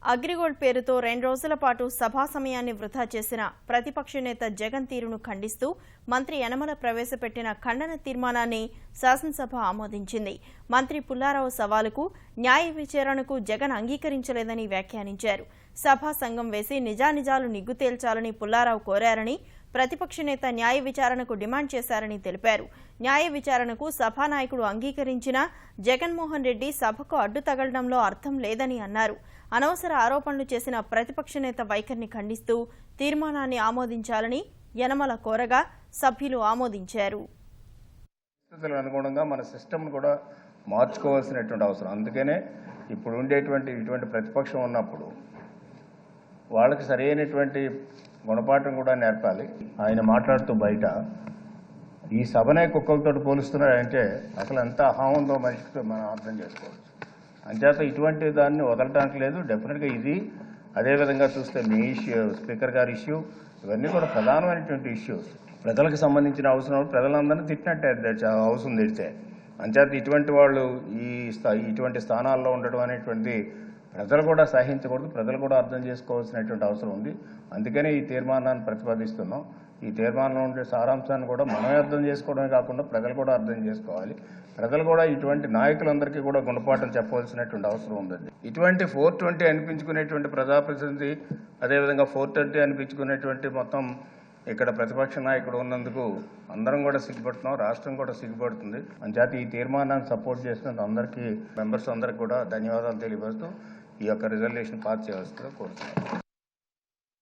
అగ్రిగోల్డ్ పేరుతో 2 రోజుల పాటు సభా సమయాన్ని వృధా చేసిన ప్రతిపక్ష నేత జగన్ తీరును ఖండిస్తూ మంత్రి యనమల ప్రవేశపెట్టిన ఖండన తీర్మానాన్ని శాసనసభ ఆమోదించింది. మంత్రి పుల్లారావు సవాలుకు న్యాయ విచారణకు జగన్ అంగీకరించలేదని వ్యాఖ్యానించారు. సభా సంఘం వేసి నిజానిజాలు నిగ్గు తేల్చాలని పుల్లారావు కోరారని, ప్రతిపక్ష నేత న్యాయ విచారణకు డిమాండ్ చేశారని తెలిపారు. న్యాయ విచారణకు సభానాయకుడు అంగీకరించినా జగన్మోహన్ రెడ్డి సభకు అడ్డు తగలడంలో అర్థం లేదని అన్నారు. అనవసర ఆరోపణలు చేసిన ప్రతిపక్ష నేత వైఖరిని ఖండిస్తూ తీర్మానాన్ని ఆమోదించాలని యనమల కోరగా సభ్యులు ఆమోదించారు. అనుగుణంగా మన సిస్టమ్ కూడా మార్చుకోవాల్సినటువంటి అవసరం. అందుకనే ఇప్పుడు ఉండేటువంటి ఇటువంటి ప్రతిపక్షం ఉన్నప్పుడు వాళ్ళకి సరైనటువంటి గుణపాఠం కూడా నేర్పాలి. ఆయన మాట్లాడుతూ బయట ఈ సభనే కుక్కలతో పోలుస్తున్నాడంటే అసలు ఎంత అహం ఉందో మనిషికి మనం అర్థం చేసుకోవచ్చు. అంచేత ఇటువంటి దాన్ని వదలడానికి లేదు. డెఫినెట్గా ఇది అదేవిధంగా చూస్తే మీ ఇష్యూ, స్పీకర్ గారి ఇష్యూ, ఇవన్నీ కూడా ప్రధానమైనటువంటి ఇష్యూస్. ప్రజలకు సంబంధించిన అవసరం, ప్రజలందరినీ తిట్టినట్టే అవసరం తెడితే. అంచేత ఇటువంటి వాళ్ళు ఇటువంటి స్థానాల్లో ఉండడం అనేటువంటి ప్రజలు కూడా సహించకూడదు, ప్రజలు కూడా అర్థం చేసుకోవాల్సినటువంటి అవసరం ఉంది. అందుకనే ఈ తీర్మానాన్ని ప్రతిపాదిస్తున్నాం. ఈ తీర్మానంలో ఉండే సారాంశాన్ని కూడా మనమే అర్థం చేసుకోవడమే కాకుండా ప్రజలు కూడా అర్థం చేసుకోవాలి. ప్రజలు కూడా ఇటువంటి నాయకులందరికీ కూడా గుణపాఠం చెప్పవలసినటువంటి అవసరం ఉందండి. ఇటువంటి 420 అనిపించుకునేటువంటి ప్రజాప్రతినిధి, అదేవిధంగా 430 అనిపించుకునేటువంటి మొత్తం ఇక్కడ ప్రతిపక్ష నాయకుడు ఉన్నందుకు అందరం కూడా సిగ్గుపడుతున్నాం, రాష్ట్రం కూడా సిగ్గుపడుతుంది. అంచేత ఈ తీర్మానాన్ని సపోర్ట్ చేసినందుకు అందరికీ, మెంబర్స్ అందరికీ కూడా ధన్యవాదాలు తెలియపరుస్తూ ఈ యొక్క రిజల్యూషన్ పాస్ చేయవలసిందిగా కోరుతున్నాను.